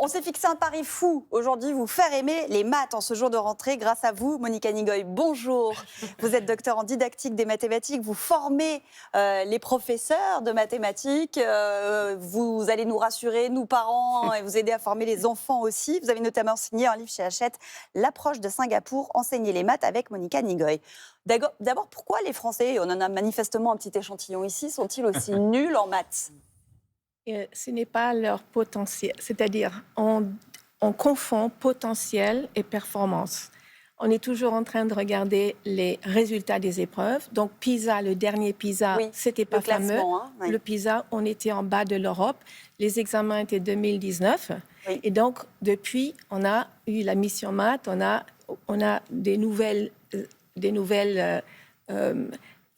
On s'est fixé un pari fou aujourd'hui, vous faire aimer les maths en ce jour de rentrée grâce à vous, Monica Nigoy. Bonjour, vous êtes docteur en didactique des mathématiques, vous formez les professeurs de mathématiques, vous allez nous rassurer, nous parents, et vous aider à former les enfants aussi. Vous avez notamment signé un livre chez Hachette, L'approche de Singapour, enseigner les maths avec Monica Nigoy. D'abord, pourquoi les Français, et on en a manifestement un petit échantillon ici, sont-ils aussi nuls en maths ? Ce n'est pas leur potentiel, c'est-à-dire on confond potentiel et performance. On est toujours en train de regarder les résultats des épreuves. Donc PISA, le dernier PISA, oui, c'était pas fameux. Hein, oui. Le PISA, on était en bas de l'Europe. Les examens étaient 2019. Oui. Et donc depuis, on a eu la mission maths, on a des nouvelles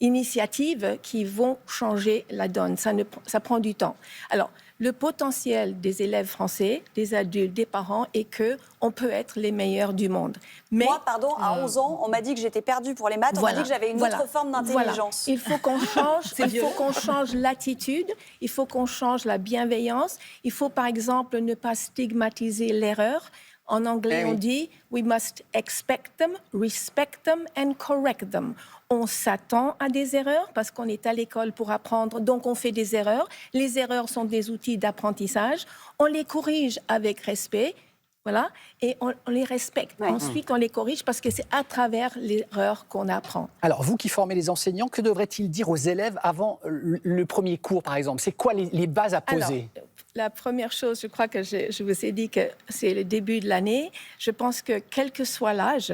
initiatives qui vont changer la donne. Ça prend du temps. Alors, le potentiel des élèves français, des adultes, des parents, est qu'on peut être les meilleurs du monde. Mais, moi, pardon, à 11 ans, on m'a dit que j'étais perdue pour les maths, on m'a dit que j'avais une autre forme d'intelligence. Il faut qu'on change, qu'on change l'attitude, il faut qu'on change la bienveillance. Il faut, par exemple, ne pas stigmatiser l'erreur. En anglais, on dit « we must expect them, respect them and correct them ». On s'attend à des erreurs parce qu'on est à l'école pour apprendre, donc on fait des erreurs. Les erreurs sont des outils d'apprentissage. On les corrige avec respect, voilà, et on les respecte. Ouais. Ensuite, on les corrige parce que c'est à travers l'erreur qu'on apprend. Alors, vous qui formez les enseignants, que devrait-il dire aux élèves avant le premier cours, par exemple ? C'est quoi les bases à poser ? Alors, la première chose, je crois que je vous ai dit que c'est le début de l'année. Je pense que quel que soit l'âge,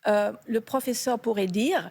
le professeur pourrait dire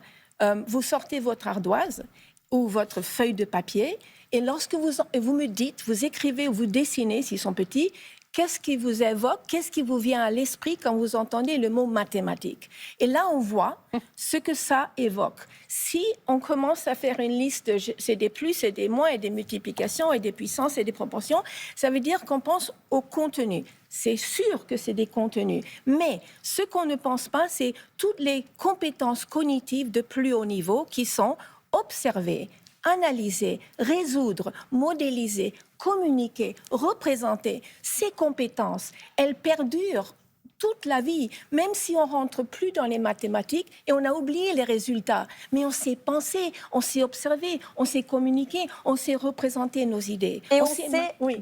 vous sortez votre ardoise ou votre feuille de papier et lorsque vous me dites, vous écrivez ou vous dessinez, s'ils sont petits, qu'est-ce qui vous évoque, qu'est-ce qui vous vient à l'esprit quand vous entendez le mot mathématique. Et là, on voit ce que ça évoque. Si on commence à faire une liste, c'est des plus et des moins et des multiplications et des puissances et des proportions, ça veut dire qu'on pense au contenu. C'est sûr que c'est des contenus, mais ce qu'on ne pense pas, c'est toutes les compétences cognitives de plus haut niveau qui sont observer, analyser, résoudre, modéliser, communiquer, représenter. Ces compétences, elles perdurent toute la vie, même si on rentre plus dans les mathématiques et on a oublié les résultats. Mais on sait penser, on sait observer, on sait communiquer, on sait représenter nos idées. Et on sait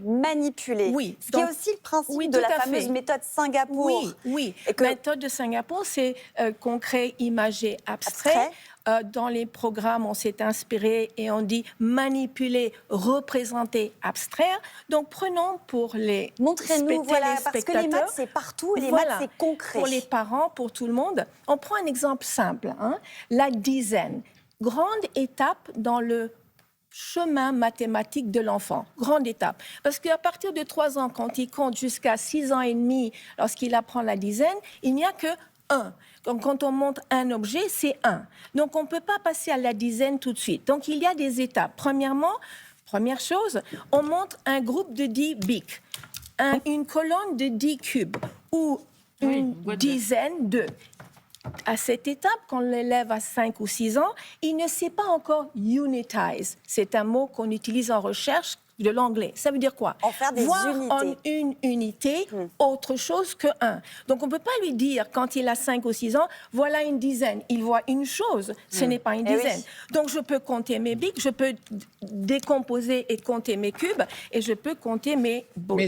manipuler. Oui. Ce qui est aussi le principe de la fameuse méthode Singapour. Oui. La méthode de Singapour, c'est concret, imagé, abstrait. Dans les programmes, on s'est inspiré et on dit manipuler, représenter, abstraire. Donc, prenons pour les montrez-nous, voilà, parce que les maths, c'est partout et les maths, c'est concret. Pour les parents, pour tout le monde. On prend un exemple simple, la dizaine. Grande étape dans le chemin mathématique de l'enfant. Grande étape. Parce qu'à partir de 3 ans, quand il compte jusqu'à 6 ans et demi, lorsqu'il apprend la dizaine, il n'y a que 1. Donc, quand on monte un objet, c'est 1. Donc, on ne peut pas passer à la dizaine tout de suite. Donc, il y a des étapes. Première chose, on monte un groupe de 10 bics, une colonne de 10 cubes ou une dizaine de... À cette étape, quand l'élève a 5 ou 6 ans, il ne sait pas encore unitize. C'est un mot qu'on utilise en recherche de l'anglais. Ça veut dire quoi ? En faire des voir unités. En une unité autre chose que 1. Donc, on ne peut pas lui dire, quand il a 5 ou 6 ans, voilà une dizaine. Il voit une chose, ce n'est pas une dizaine. Oui. Donc, je peux compter mes bics, je peux décomposer et compter mes cubes, et je peux compter mes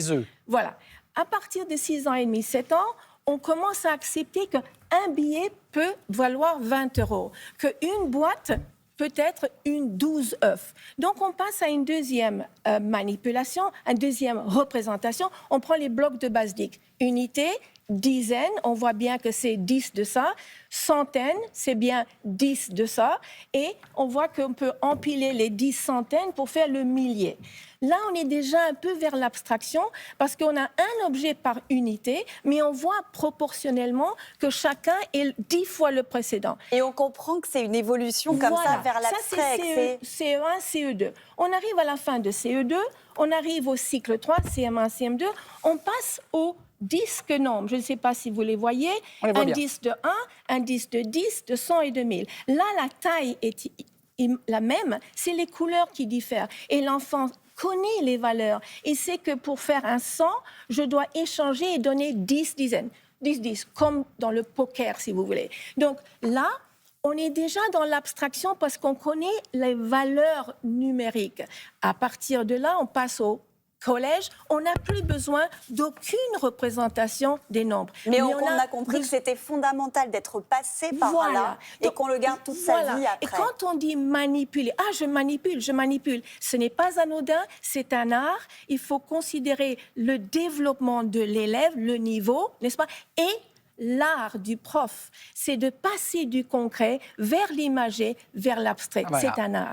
œufs. Voilà. À partir de 6 ans et demi, 7 ans, on commence à accepter qu'un billet peut valoir 20 €, qu'une boîte peut être une 12 œufs. Donc, on passe à une deuxième manipulation, une deuxième représentation. On prend les blocs de basique. Unité, dizaine, on voit bien que c'est 10 de ça. Centaine, c'est bien 10 de ça. Et on voit qu'on peut empiler les 10 centaines pour faire le millier. Là, on est déjà un peu vers l'abstraction parce qu'on a un objet par unité, mais on voit proportionnellement que chacun est 10 fois le précédent. Et on comprend que c'est une évolution comme ça vers l'abstrait. Ça, c'est CE1, CE2. On arrive à la fin de CE2, on arrive au cycle 3, CM1, CM2, on passe au disque nombre. Je ne sais pas si vous les voyez. Un disque de 1, un disque de 10, de 100 et de 1000. Là, la taille est la même, c'est les couleurs qui diffèrent. Et l'enfant connaît les valeurs et sait que pour faire un 100, je dois échanger et donner 10 dizaines. 10, comme dans le poker, si vous voulez. Donc là, on est déjà dans l'abstraction parce qu'on connaît les valeurs numériques. À partir de là, on passe au collège, on n'a plus besoin d'aucune représentation des nombres. Mais on a compris que c'était fondamental d'être passé par là et qu'on le garde toute sa vie après. Et quand on dit manipuler, je manipule, ce n'est pas anodin, c'est un art. Il faut considérer le développement de l'élève, le niveau, n'est-ce pas, et l'art du prof, c'est de passer du concret vers l'imagé, vers l'abstrait. Voilà. C'est un art.